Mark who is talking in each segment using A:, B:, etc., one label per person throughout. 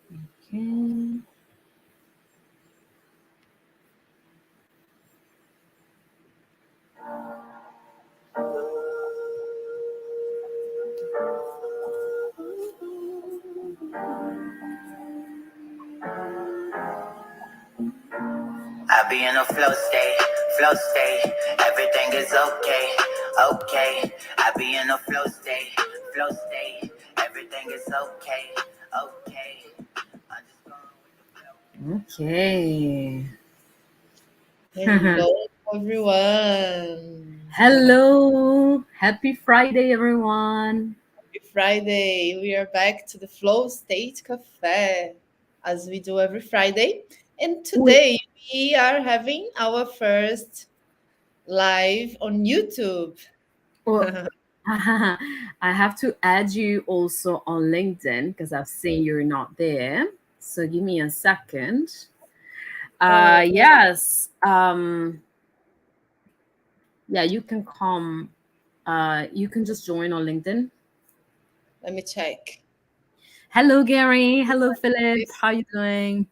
A: Okay.
B: I be in a flow state. Everything is okay, okay. I be in a flow state. Everything is okay, okay. I'm just going with the flow.
A: Okay.
C: Hello, everyone.
A: Hello. Happy Friday, everyone.
C: Happy Friday. We are back to the Flow State Café, as we do every Friday. And
A: We,
C: today we are having our first live on YouTube.
A: well, I have to add you also on LinkedIn because I've seen you're not there. So give me a second.
C: Oh,
A: Yes. Yeah, you can come. You can just join on LinkedIn.
C: let me check.
A: Hello, Gary. Hello, Philip. How you doing?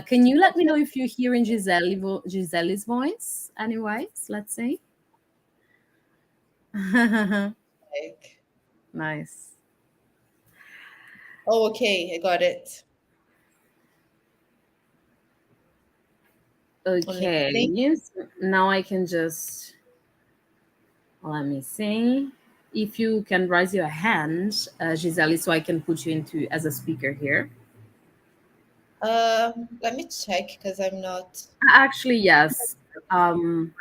A: Can you let me know if you're hearing Giselle's voice? Anyways, let's see.
C: Check.
A: Nice.
C: Oh, okay. I got it. On
A: Okay.
C: LinkedIn.
A: Yes. Now I can just let me see if you can raise your hand, Giselle, so I can put you into as a speaker here.
C: Let me check because I'm not.
A: Actually, yes. Um,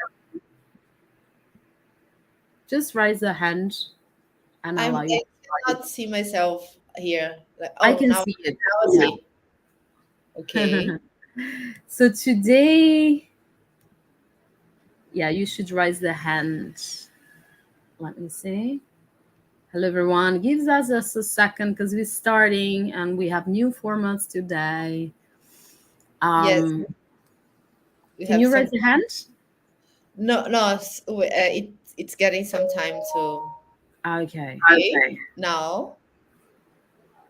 A: just raise a hand and allow you.
C: I cannot see myself here.
A: I
C: Oh,
A: can
C: now
A: see it.
C: I
A: Yeah.
C: see. Okay.
A: So today, yeah, you should raise the hand. Let me see. Hello, everyone. Gives us just a second because we're starting and we have new formats today.
C: Yes,
A: Um,
C: we
A: can
C: have
A: you raise
C: some.
A: your hand?
C: No, no, it's getting some time to.
A: Okay.
C: Okay, now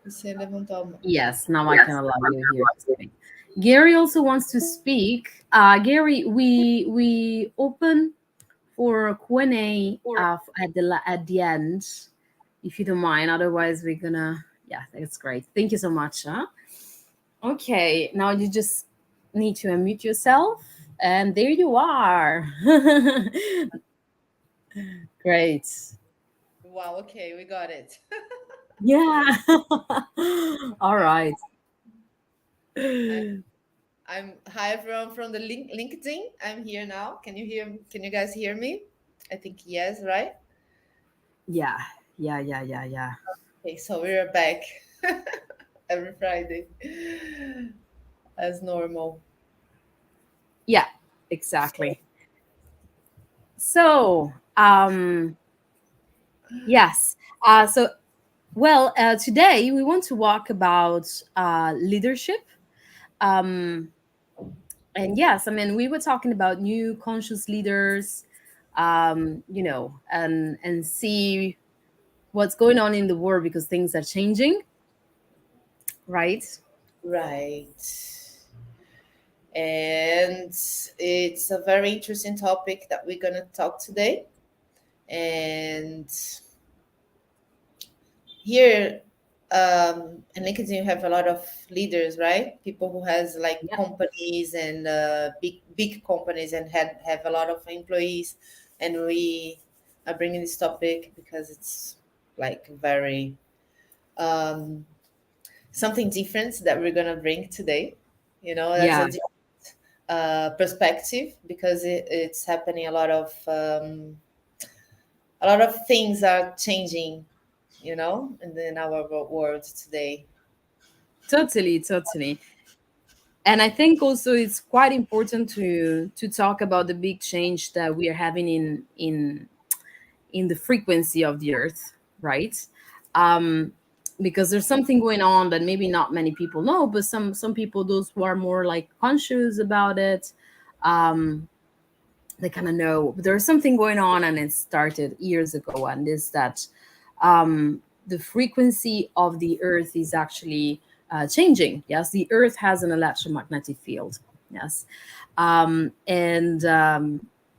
C: você levantou a mão.
A: Yes, now I can allow you here to speak. Gary also wants to speak. Gary, we open for a Q&A at the end, if you don't mind. Otherwise, we're gonna. Yeah, that's great. Thank you so much. Huh? Okay, now you just need to unmute yourself, and there you are. Great.
C: Wow, okay, we got it.
A: Yeah. All right.
C: I, I'm hi everyone from the LinkedIn. I'm here now. Can you hear? Can you guys hear me? I think yes, right?
A: Yeah. Yeah. Yeah. Yeah. Yeah.
C: Okay, so we're back every Friday as normal.
A: Yeah.
C: So,
A: Exactly. So, yes. Today we want to talk about leadership. Um, and yes, I mean, we were talking about new conscious leaders, and see what's going on in the world because things are changing, right?
C: right. And it's a very interesting topic that we're gonna talk today. And here in LinkedIn, you have a lot of leaders, right? People who has like
A: Yeah.
C: companies and big companies and have a lot of employees. And we are bringing this topic because it's like very um, something different that we're gonna bring today. You know, as
A: Yeah.
C: a perspective because it's happening a lot of things are changing, you know, in our world today.
A: Totally, totally. And I think also it's quite important to talk about the big change that we are having in the frequency of the earth, right? um because there's something going on that maybe not many people know, but some people, those who are more like conscious about it, um they kind of know there's something going on, and it started years ago, and is that the frequency of the earth is actually changing. Yes, the Earth has an electromagnetic field. Yes, and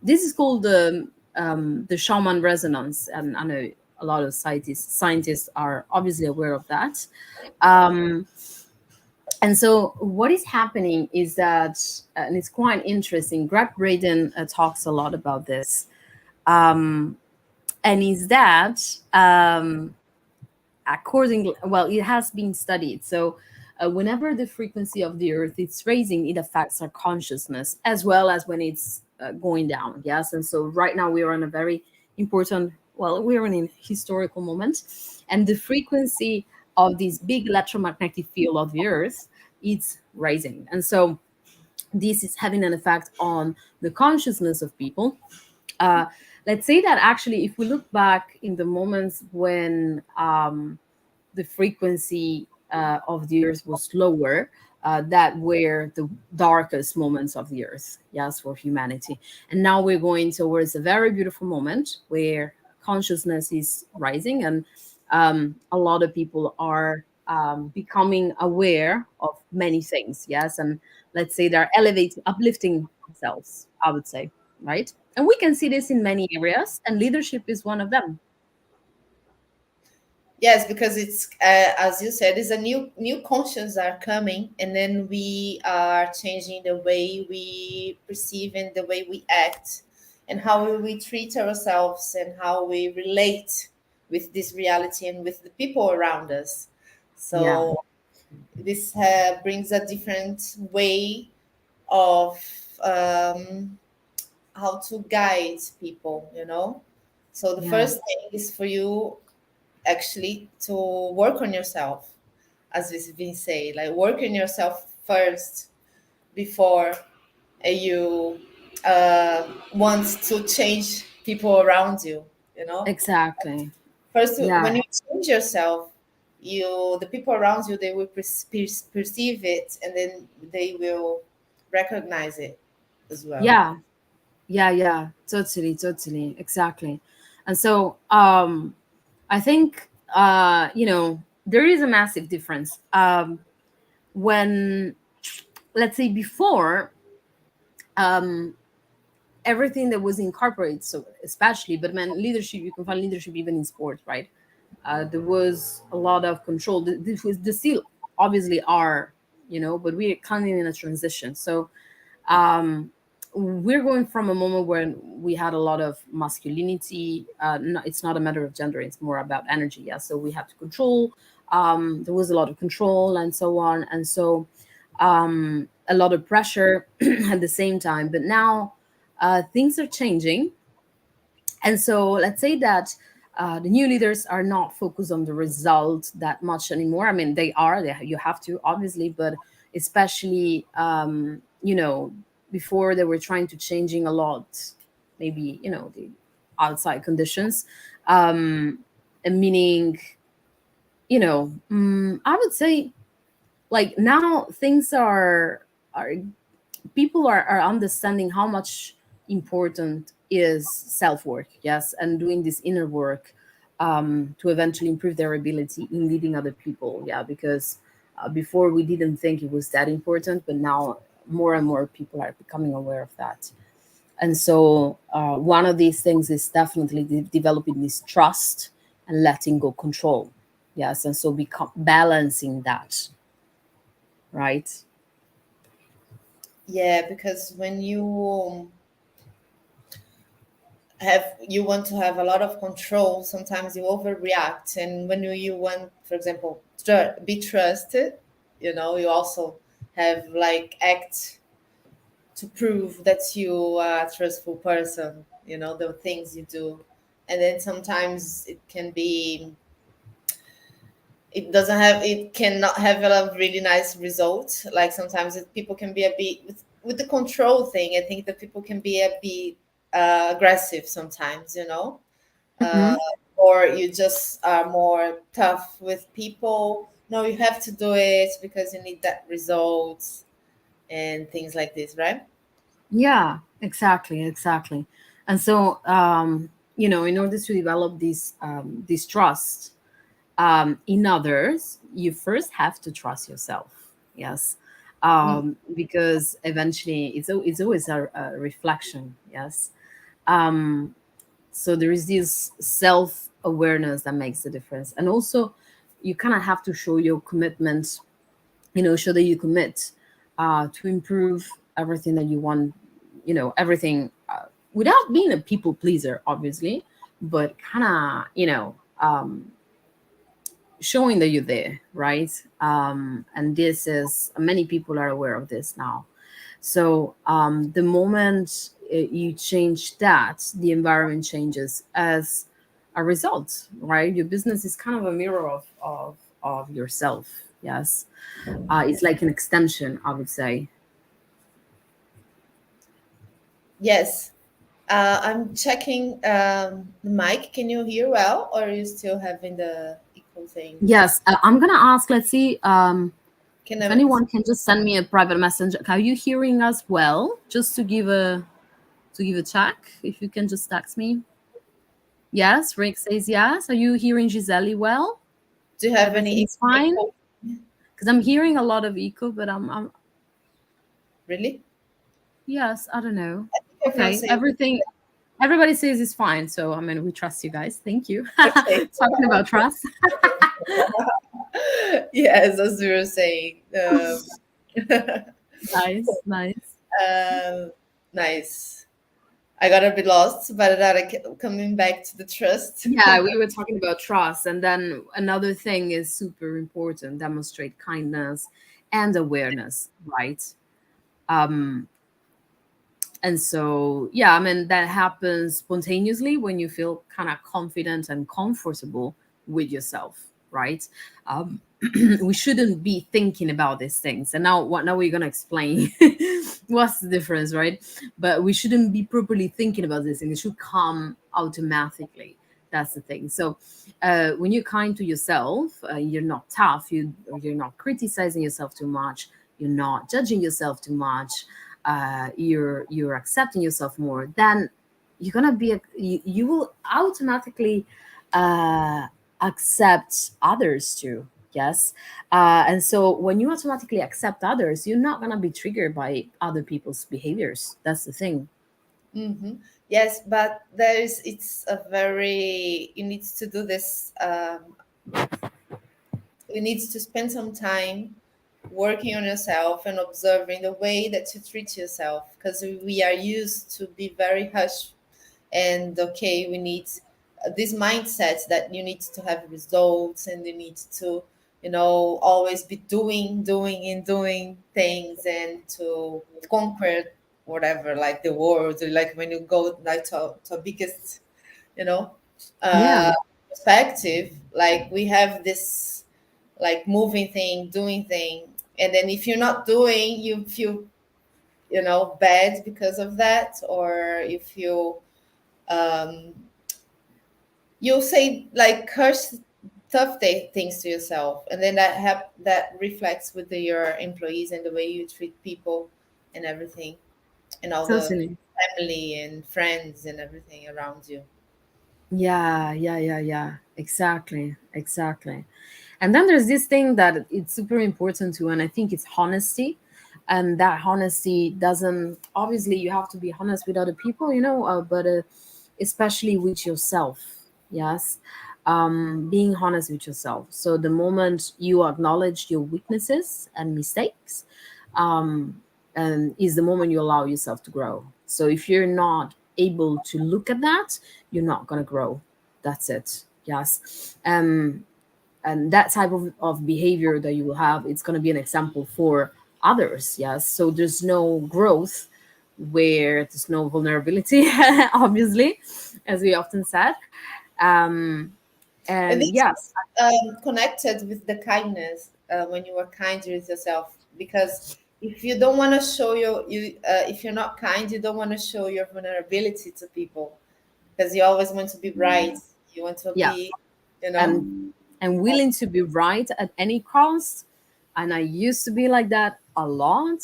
A: this is called the Schumann resonance, and I know a lot of scientists are obviously aware of that. Um, and so, what is happening is that, and it's quite interesting. Greg Braden talks a lot about this, um, and is that according, well, it has been studied. So whenever the frequency of the earth is raising, it affects our consciousness as well as when it's going down. Yes, and so right now we are on a very important, well, we're in a historical moment, and the frequency of this big electromagnetic field of the earth, it's rising. And so this is having an effect on the consciousness of people. uh, let's say that actually, if we look back in the moments when the frequency of the earth was lower, that were the darkest moments of the earth, yes, for humanity. And now we're going towards a very beautiful moment where consciousness is rising, and a lot of people are becoming aware of many things, yes, and let's say they're elevating, uplifting themselves, I would say, right? And we can see this in many areas, and leadership is one of them.
C: Yes, because it's as you said, it's a new conscience are coming, and then we are changing the way we perceive and the way we act, and how we treat ourselves and how we relate with this reality and with the people around us.
A: Yeah,
C: So this brings a different way of um, how to guide people. So the
A: yeah,
C: first thing is for you actually to work on yourself, as we've been saying, like work on yourself first before you want to change people around you. you know
A: exactly.
C: First, when
A: Yeah,
C: you change yourself, the people around you, they will perceive it, and then they will recognize it as well.
A: yeah, yeah, totally, totally, exactly. And so I think there is a massive difference when, let's say, before, um everything that was incorporated, so especially, but man, leadership, you can find leadership even in sports, right? There was a lot of control. This was the still obviously are, but we're kind of in a transition. So um, we're going from a moment where we had a lot of masculinity. No, it's not a matter of gender; it's more about energy. Yeah, so we have to control. There was a lot of control and so on, and so a lot of pressure at the same time. But now things are changing, and so let's say that the new leaders are not focused on the result that much anymore. I mean, they are. You have to, obviously, but especially, before they were trying to changing a lot, maybe the outside conditions, and meaning, I would say, like, now things are people are understanding how much important is self work, yes, and doing this inner work to eventually improve their ability in leading other people. Yeah, because before we didn't think it was that important, but now more and more people are becoming aware of that. And so one of these things is definitely developing this trust and letting go control. Yes, and so become balancing that, right?
C: Yeah, because when you want to have a lot of control, sometimes you overreact, and when you want, for example, be trusted, you also have like act to prove that you are a trustful person, the things you do. And then sometimes it cannot have a really nice result. Like sometimes people can be a bit with the control thing. I think that people can be a bit aggressive sometimes, uh,
A: Hmm.
C: or you just are more tough with people. No, you have to do it because you need that result and things like this, right?
A: Yeah, exactly, exactly. And so, in order to develop this trust in others, you first have to trust yourself. Yes.
C: Mm.
A: Because eventually it's always a reflection. Yes. um, so there is this self awareness that makes the difference, and also you kind of have to show your commitment, show that you commit to improve everything that you want, everything, without being a people pleaser, obviously, but kind of, showing that you're there, right? And this is, many people are aware of this now. So the moment you change that, the environment changes as a result, right? Your business is kind of a mirror of yourself. Yes. It's like an extension, I would say.
C: Yes. I'm checking the mic. Can you hear well, or are you still having the equal thing?
A: Yes, I'm gonna ask. Let's see
C: Can
A: if
C: I?
A: anyone can just send me a private message. Are you hearing us well? Just to give a check. If you can just text me. Yes, Rick says yes. Are you hearing Gisele well?
C: Do you have any
A: Everything's fine.
C: echo?
A: Because I'm hearing a lot of echo, but I'm
C: Really?
A: yes, I don't know.
C: I think everyone
A: Okay,
C: say
A: everybody says it's fine. So I mean, we trust you guys. Thank you.
C: okay.
A: Talking about trust.
C: Yes, as we were saying.
A: Nice, nice.
C: um, nice. I got a bit lost, but that coming back to the trust.
A: Yeah, we were talking about trust, and then another thing is super important: demonstrate kindness and awareness, right? Um, and so, yeah, I mean, that happens spontaneously when you feel kind of confident and comfortable with yourself, right? um, we shouldn't be thinking about these things, and now we're going to explain what's the difference, right? But we shouldn't be properly thinking about this thing. It should come automatically. That's the thing. So when you're kind to yourself, you're not tough, you're not criticizing yourself too much, you're not judging yourself too much, you're accepting yourself more, then you're gonna be you will automatically uh, accept others too. Yes. And so when you automatically accept others, you're not gonna be triggered by other people's behaviors. That's the thing.
C: Hmm. Yes, but it's a very, you need to do this. You need to spend some time working on yourself and observing the way that you treat yourself, because we are used to be very hush and okay, we need this mindset that you need to have results and you need to, always be doing and doing things and to conquer whatever, like the world, like when you go like to biggest, you know
A: Yeah.
C: uh perspective, like we have this like moving thing, doing thing, and then if you're not doing, you feel, bad because of that, or you feel, um, you'll say like curse tough things to yourself, and then that reflects with your employees and the way you treat people and everything, and all the
A: Totally.
C: family and friends and everything around you.
A: Yeah, yeah, yeah, yeah. Exactly, exactly. And then there's this thing that it's super important too, and I think it's honesty. And that honesty doesn't, obviously you have to be honest with other people, but especially with yourself. Yes. Being honest with yourself. So the moment you acknowledge your weaknesses and mistakes, is the moment you allow yourself to grow. So if you're not able to look at that, you're not going to grow. That's it. Yes. And that type of behavior that you will have, it's going to be an example for others. Yes. So there's no growth where there's no vulnerability, obviously, as we often said. um
C: And
A: and
C: this
A: yes.
C: connected with the kindness, when you are kind with yourself, because if you don't want to show if you're not kind, you don't want to show your vulnerability to people, because you always want to be right, you want to
A: Yeah.
C: be,
A: And willing to be right at any cost. And I used to be like that a lot.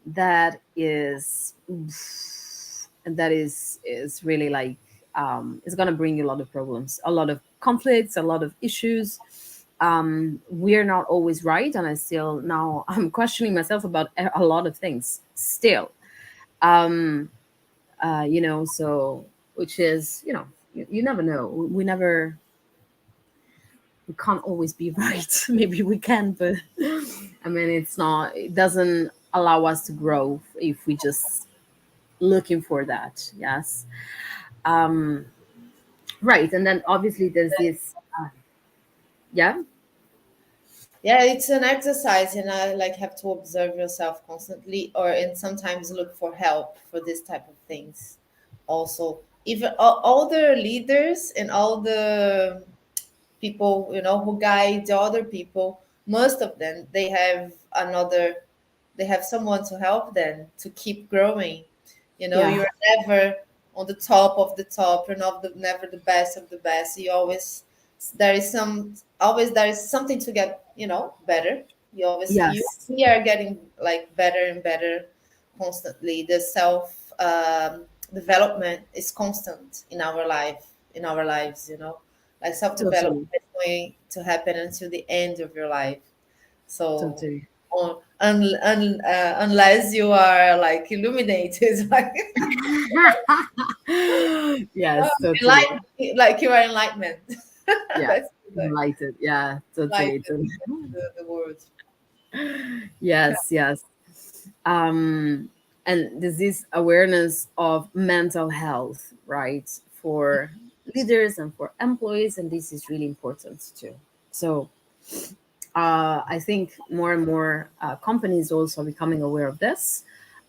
A: That is, and that is really like, it's going to bring you a lot of problems, a lot of conflicts, a lot of issues. we're not always right, and I still now I'm questioning myself about a lot of things still. um so, which is, you never know. We can't always be right. Maybe we can, but I mean, it doesn't allow us to grow if we just looking for that. Yes. um right, and then obviously there's this, yeah.
C: Yeah, it's an exercise, and I like have to observe yourself constantly, or and sometimes look for help for this type of things. Also, even all the leaders and all the people, who guide the other people, most of them they have someone to help them to keep growing.
A: Yeah.
C: You're never on the top of the top. You're not never the best of the best. You always there is something to get better.
A: Yes.
C: We are getting like better and better constantly. The self development is constant in our lives. Like self development
A: Totally.
C: is going to happen until the end of your life. So,
A: Totally.
C: unless you are like illuminated, like
A: Yes, totally.
C: enlightened, like you are enlightenment.
A: Yeah.
C: That's like
A: Enlightened. Yeah, totally,
C: enlightened.
A: totally.
C: The word.
A: Yes, yes. um and there's this awareness of mental health, right, for leaders and for employees, and this is really important too. So I think more and more companies also are becoming aware of this.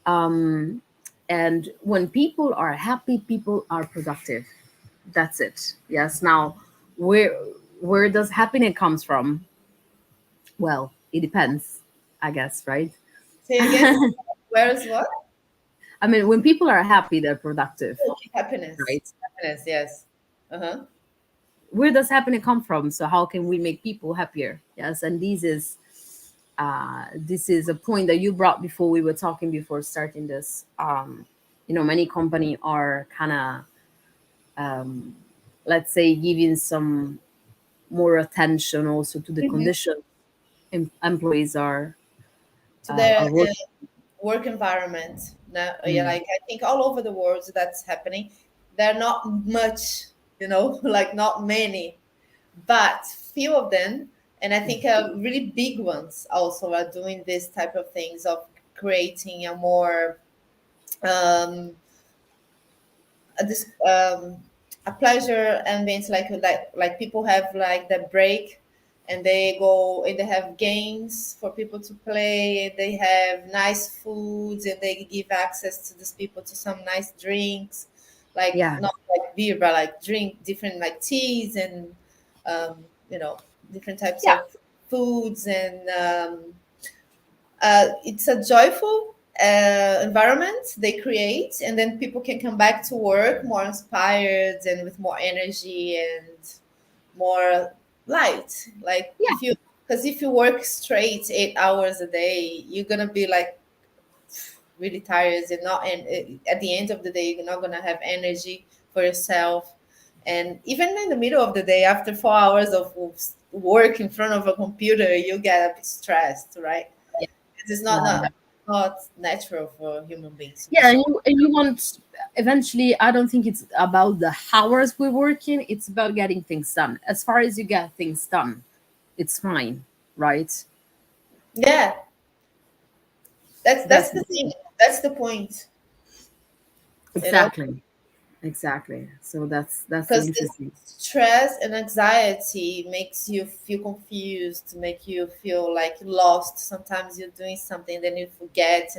A: um and when people are happy, people are productive. That's it. Yes. Now, where where does happiness comes from? Well, it depends, I guess, right?
C: Say again. Where is what?
A: I mean, when people are happy, they're productive,
C: Okay, happiness.
A: right?
C: Happiness. Yes. Uh huh.
A: Where does happiness come from? So how can we make people happier? Yes, and this is a point that you brought before we were talking before starting this. Many company are kind of, um, let's say, giving some more attention also to the
C: Hmm.
A: condition employees
C: To their
A: are working.
C: work environment. Now, yeah,
A: Mm.
C: like I think all over the world that's happening. There are not much, like not many, but few of them, and I think really big ones also are doing this type of things of creating a more um, this a pleasure ambience, like people have like the break, and they go and they have games for people to play, and they have nice foods, and they give access to these people to some nice drinks, like
A: Yeah,
C: not like beer, but like drink different like teas and um, you know different types
A: yeah,
C: of foods, and it's a joyful environment they create, and then people can come back to work more inspired and with more energy and more light. Like
A: yeah,
C: if you work straight 8 hours a day, you're gonna be like really tired, and not and at the end of the day you're not gonna have energy for yourself. And even in the middle of the day, after 4 hours of work in front of a computer, you get a bit stressed, right?
A: yeah,
C: It's
A: yeah.
C: not natural for human beings to be
A: Yeah,
C: so.
A: and you want, eventually, I don't think it's about the hours we're working, it's about getting things done. As far as you get things done, it's fine, right?
C: Yeah, that's
A: That's
C: the thing. That's the point. You know,
A: exactly, exactly. So that's the
C: because the
A: interesting.
C: stress and anxiety makes you feel confused, make you feel like lost. Sometimes you're doing something, then you forget,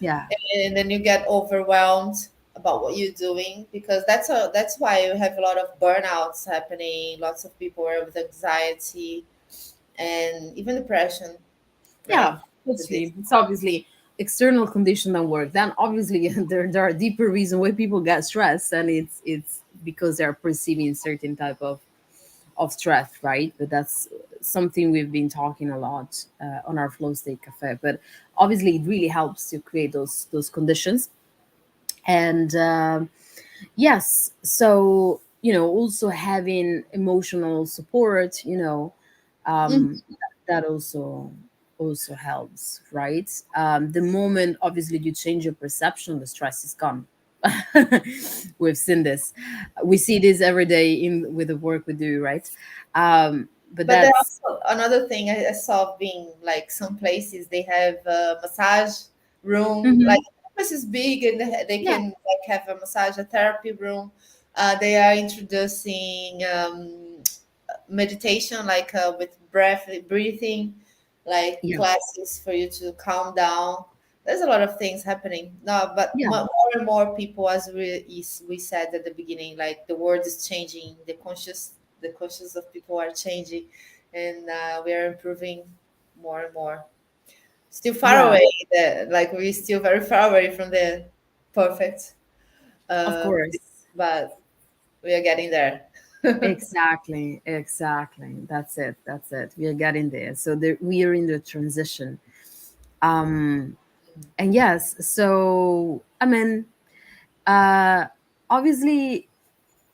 A: Yeah,
C: and then you get overwhelmed about what you're doing, because that's why you have a lot of burnouts happening. Lots of people are with anxiety and even depression, right?
A: yeah, totally. It's obviously external condition that work. Then obviously there are deeper reasons why people get stressed, and it's because they're perceiving certain type of stress, right? But that's something we've been talking a lot on our flow state cafe. But obviously, it really helps to create those conditions. And yes, so also having emotional support,
C: Mm.
A: That also helps, right? The moment obviously you change your perception, the stress is gone. We've seen this, we see this every day in with the work we do, right? But
C: But there's
A: that's
C: also another thing I saw being like some places they have a massage room. Like
A: Mhm.
C: the place is big and they
A: Yeah,
C: can like have a massage, a therapy room. They are introducing meditation, like with breath breathing, like
A: yeah,
C: classes for you to calm down. There's a lot of things happening. No, but
A: yeah,
C: more and more people, as we said at the beginning, like the world is changing, the conscious of people are changing, and we are improving more and more. Still far
A: yeah,
C: away, like we're still very far away from the perfect,
A: of
C: uh,
A: course.
C: but we are getting there.
A: Exactly, exactly. That's it. We are getting there. So there, we are in the transition. Um, and yes, so I mean, uh, obviously,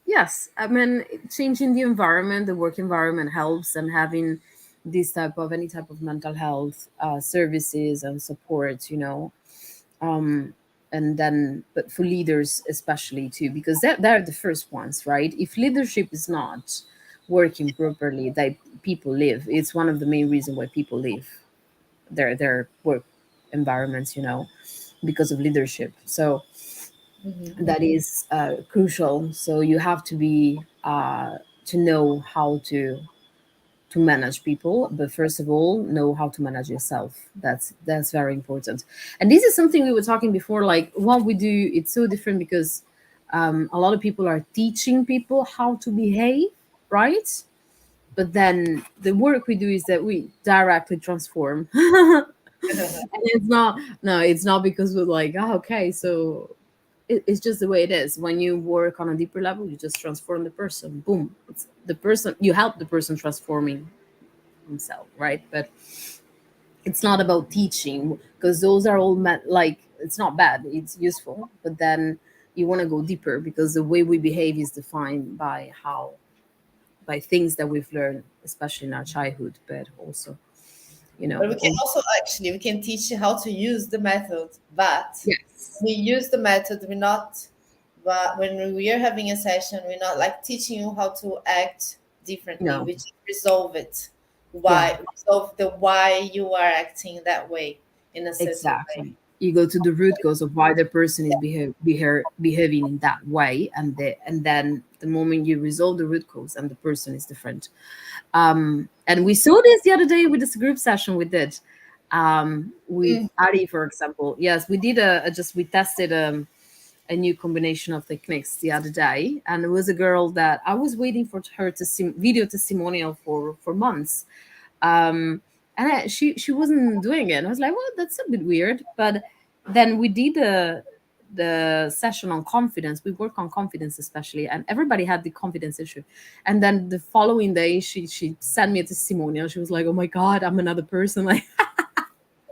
A: yes. I mean, changing the environment, the work environment helps, and having this type of any type of mental health services and support, um, and then but for leaders especially too, because they're the first ones, right? If leadership is not working properly, they people leave. It's one of the main reasons why people leave their work environments, because of leadership. So
C: Mhm.
A: that is crucial. So you have to be to know how to manage people, but first of all know how to manage yourself. That's very important. And this is something we were talking before, like what we do, it's so different because a lot of people are teaching people how to behave, right? But then the work we do is that we directly transform. And it's not, no, it's not because we're like, oh, okay, so it's just the way it is. When you work on a deeper level, you just transform the person, boom, it's the person, you help the person transforming himself, right? But it's not about teaching, because those are all like, it's not bad, it's useful, but then you want to go deeper, because the way we behave is defined by how, by things that we've learned, especially in our childhood, but also,
C: But we can
A: also,
C: also actually we can teach you how to use the method. But
A: yes,
C: we use the method, we're not. But when we are having a session, we're not like teaching you how to act differently.
A: no,
C: We just resolve it.
A: yeah,
C: Why resolve the why you are acting that way in a certain way.
A: exactly. You go to the root cause of why the person is behaving in that way, and then the moment you resolve the root cause, and the person is different. And we saw this the other day with this group session we did, with
C: Mm.
A: Ari, for example. Yes, we did just we tested a new combination of techniques the other day, and it was a girl that I was waiting for her to see video testimonial for months. And she wasn't doing it. And I was like, well, that's a bit weird. But then we did the session on confidence. We work on confidence especially, and everybody had the confidence issue. And then the following day, she sent me a testimonial. She was like, "Oh my god, I'm another person!" Like,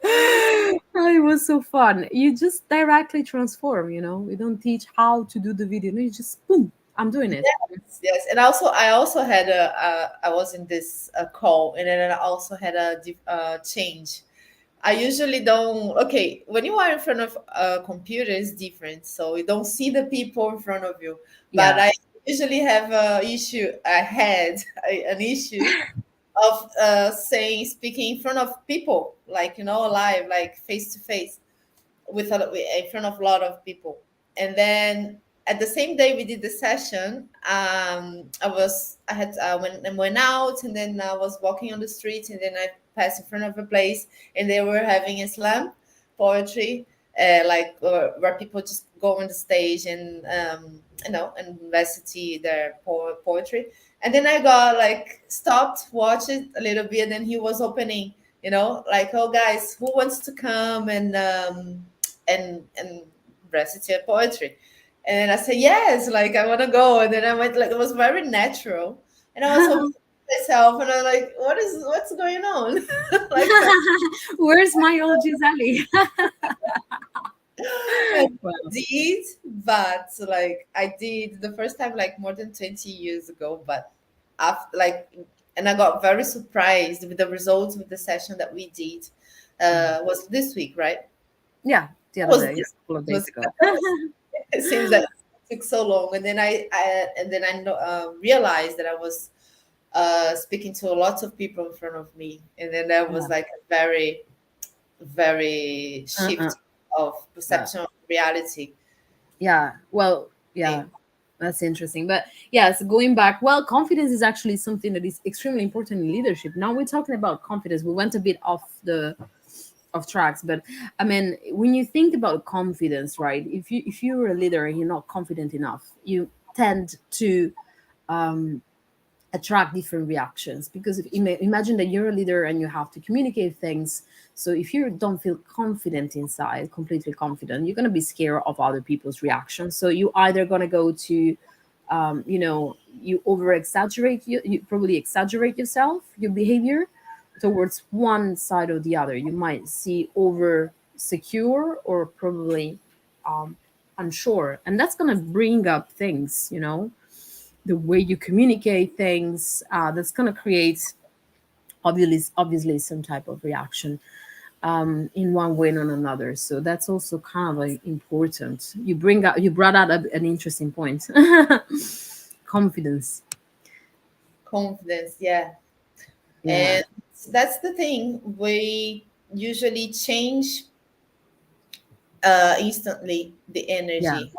A: oh, it was so fun. You just directly transform. We don't teach how to do the video. No, you just boom, I'm doing it.
C: Yes, yes. And also, I also had I was in this call, and then I also had a change. I usually don't. Okay, when you are in front of a computer, it's different. So you don't see the people in front of you. But
A: Yeah,
C: I usually have a issue. I had an issue of speaking in front of people, like live, like face to face with in front of a lot of people. And then at the same day we did the session, I had went out, and then I was walking on the street, and then I passed in front of a place, and they were having a slam poetry, where people just go on the stage and and recite their poetry. And then I got like stopped, watched it a little bit, and then he was opening, like, oh guys, who wants to come and recite poetry. And I said yes, like I want to go. And then I went, like it was very natural, and I was hoping myself, and I'm like, what's going on? Like
A: where's my old Gisele?
C: I
A: Well,
C: did, but like I did the first time like more than 20 years ago, but after like and I got very surprised with the results with the session that we did. Was this week, right?
A: Yeah, the
C: It
A: other
C: was
A: day,
C: this
A: a couple of
C: was
A: days ago.
C: it seems that it took so long, and then realized that I was speaking to lots of people in front of me, and then there
A: Yeah.
C: was like a very very
A: Uh-uh.
C: shift of
A: Yeah.
C: perception of reality.
A: Yeah. Well,
C: Eh,
A: yeah, that's interesting. But yes, going back, well, confidence is actually something that is extremely important in leadership. Now we're talking about confidence. We went a bit off the of tracks, but I mean, when you think about confidence, right? If you're a leader and you're not confident enough, you tend to um, attract different reactions because if, imagine that you're a leader and you have to communicate things. So if you don't feel confident inside, completely confident, you're going to be scared of other people's reactions. So you either going to go to you over exaggerate, you probably exaggerate yourself, your behavior towards one side or the other. You might see over secure or probably um, unsure, and that's going to bring up things, the way you communicate things, that's going to create obviously some type of reaction in one way or another. So that's also kind of like important. You brought out an interesting point. Confidence.
C: Confidence, yeah.
A: Yeah.
C: And that's the thing. We usually change instantly the
A: Yeah.
C: energy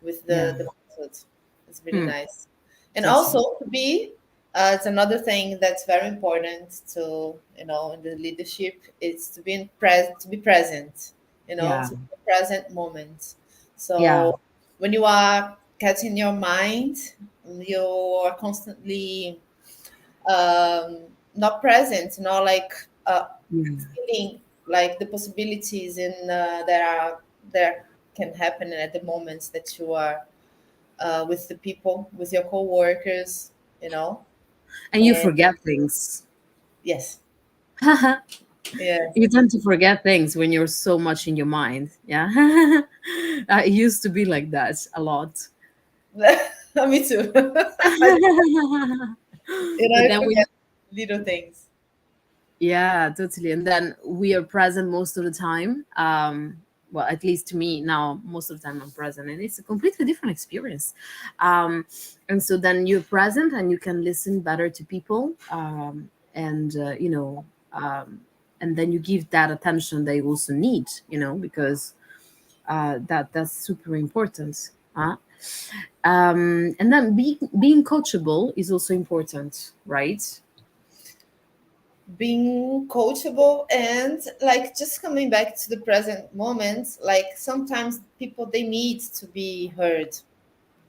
C: with
A: Yeah.
C: the method. It's really
A: Hmm.
C: nice. And
A: Totally.
C: also to be, it's another thing that's very important to, in the leadership, is to be to be present,
A: Yeah.
C: to be the present moment.
A: Yeah.
C: So when you are catching your mind, you are constantly not present, not like
A: Yeah.
C: feeling like the possibilities and there can happen at the moments that you are with the people, with your co-workers, you know.
A: And you
C: And
A: forget things.
C: yes, yes.
A: You tend to forget things when you're so much in your mind. Yeah. It used to be like that a lot.
C: Me too.
A: But
C: I
A: then we
C: forget little things.
A: Yeah, totally. And then we are present most of the time. Well, at least to me now, most of the time I'm present, and it's a completely different experience. And so then you're present and you can listen better to people, and then you give that attention they also need, because that's super important. And then being coachable is also important, right?
C: Being coachable and like just coming back to the present moment, like sometimes people they need to be heard.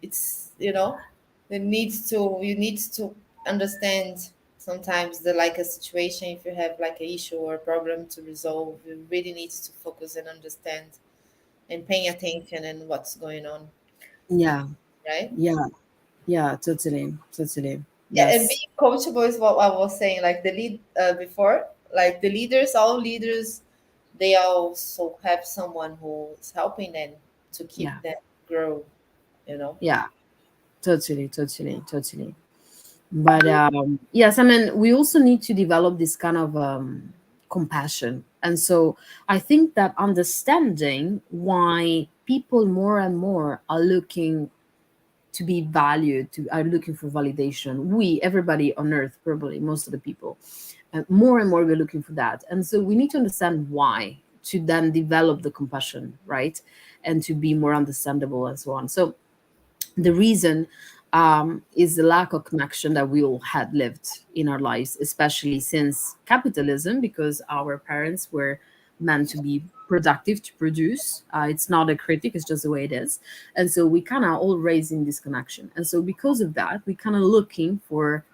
C: It's they need to you need to understand sometimes the like a situation. If you have like an issue or a problem to resolve, you really need to focus and understand and paying attention and what's going on,
A: Yeah,
C: right?
A: yeah. Yeah, totally, totally.
C: Yeah, and
A: Yes.
C: being coachable is what I was saying. Like the lead before, like the leaders, all leaders, they also have someone who's helping them to
A: Yeah.
C: keep them grow. You know.
A: Yeah, totally, totally, totally. But yes, I mean, we also need to develop this kind of compassion. And so I think that understanding why people more and more are looking to be valued, to are looking for validation. Everybody on earth, probably most of the people, more and more we're looking for that. And so we need to understand why to then develop the compassion, right? And to be more understandable and so on. So the reason is the lack of connection that we all had lived in our lives, especially since capitalism, because our parents were meant to be productive, to produce. It's not a critic, it's just the way it is. And so we kind of all raised in this connection. And so because of that, we kind of looking for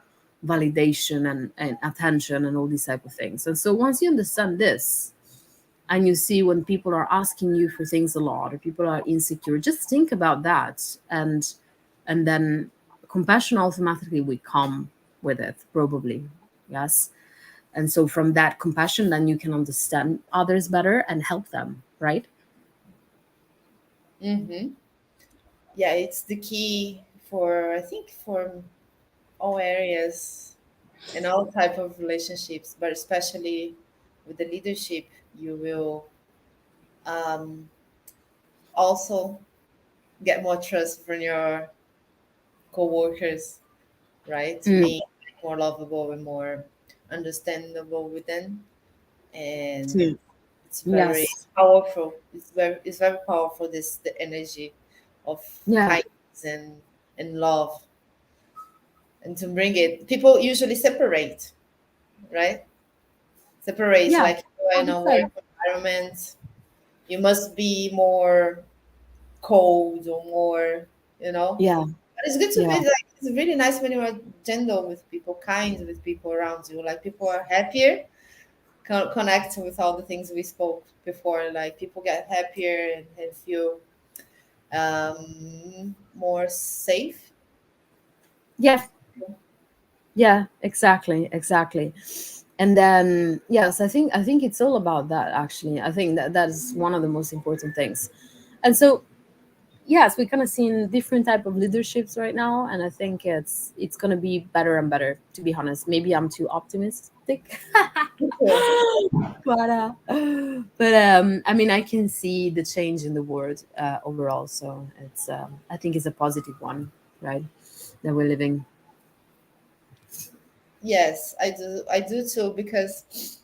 A: validation and attention and all these type of things. And so once you understand this, and you see when people are asking you for things a lot or people are insecure, just think about that, and then compassion automatically will come with it, probably. Yes. And so from that compassion, then you can understand others better and help them, right?
C: Mm-hmm. Yeah, it's the key for I think for all areas. in all type of relationships, but especially with the leadership, you will um, also get more trust from your co-workers, right?
A: Mm,
C: Being more lovable and more understandable with them, and
A: mm.
C: it's very
A: Yes.
C: powerful. It's very powerful. This the energy of
A: Yeah.
C: kindness and love, and to bring it, people usually separate, right? Separate,
A: Yeah.
C: like you are
A: I
C: in
A: would
C: a
A: say.
C: work environment, you must be more cold or more, you know.
A: Yeah.
C: But it's good to
A: Yeah.
C: be like, it's really nice when you are gentle with people, kind with people around you. Like people are happier, connect with all the things we spoke before. Like people get happier and feel more safe.
A: Yeah. Yeah. Exactly. Exactly. And then yes, I think it's all about that. Actually, I think that that is one of the most important things. And so yes, we kind of seen different type of leaderships right now, and I think it's gonna be better and better. To be honest, maybe I'm too optimistic, but I mean, I can see the change in the world overall. So it's I think it's a positive one, right? That we're living.
C: Yes, I do too, because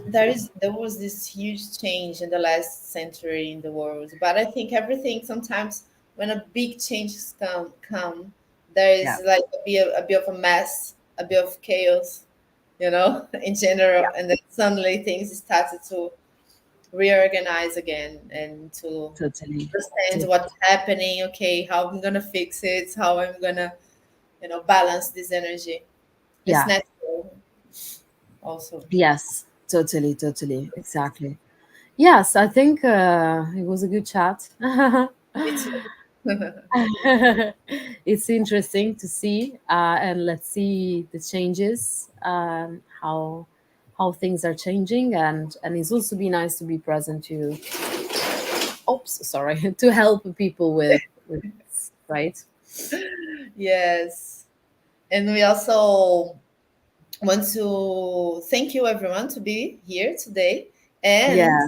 C: there was this huge change in the last century in the world, but I think everything sometimes when a big changes come, there
A: Yeah,
C: is like a bit of a mess, a bit of chaos, in general,
A: yeah,
C: and then suddenly things started to reorganize again and to
A: totally.
C: understand what's happening. Okay, how I'm gonna fix it, how I'm gonna balance this energy. It's
A: Yeah.
C: natural also.
A: Yes. Totally. Totally. Exactly. Yes, I think it was a good chat.
C: Me too.
A: It's interesting to see, and let's see the changes, how things are changing, and it's also be nice to be present to, oops, sorry, to help people with this, right?
C: Yes. And we also want to thank you everyone to be here today. And
A: Yeah,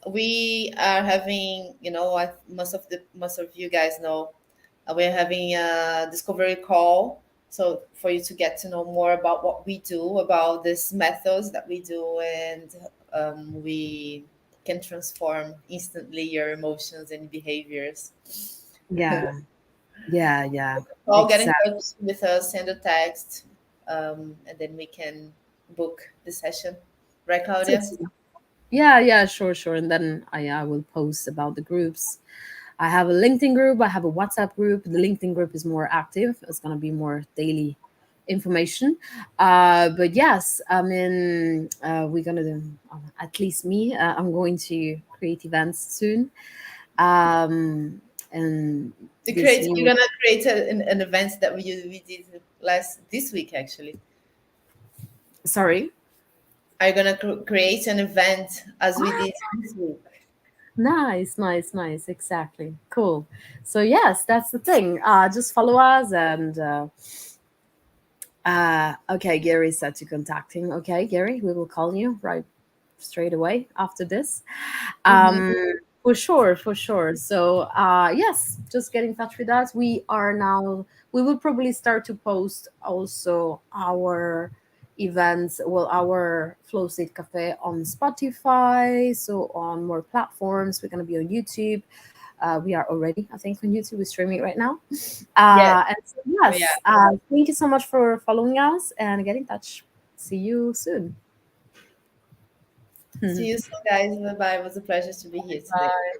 C: we are having, what most of you guys know, we're having a discovery call. So for you to get to know more about what we do, about these methods that we do, and we can transform instantly your emotions and behaviors.
A: yeah, yeah, yeah,
C: All get in
A: exactly.
C: touch with us, send a text, and then we can book the session. Right, Claudia?
A: Yeah, yeah, sure, sure. And then I will post about the groups. I have a LinkedIn group. I have a WhatsApp group. The LinkedIn group is more active. It's gonna be more daily information. But yes, I mean, we're gonna do, at least me. I'm going to create events soon, and this
C: You're
A: will.
C: gonna create an event that we did last this week actually.
A: Sorry.
C: Are you gonna create an event as we did this week?
A: Nice, nice, nice. Exactly. Cool. So yes, that's the thing. Just follow us and. Okay, Gary said to contacting. Okay, Gary, we will call you right straight away after this.
C: Mm-hmm.
A: Um, for sure, for sure. So, yes, just get in touch with us. We are now, we will probably start to post also our events, well, our Flow State Cafe on Spotify, so on more platforms. We're going to be on YouTube. We are already, I think, on YouTube. We're streaming right now.
C: Yes,
A: And so,
C: we
A: yes,
C: are.
A: thank you so much for following us and get in touch. See you soon.
C: See you soon, guys. Bye bye. It was a pleasure to be here today.
A: Bye.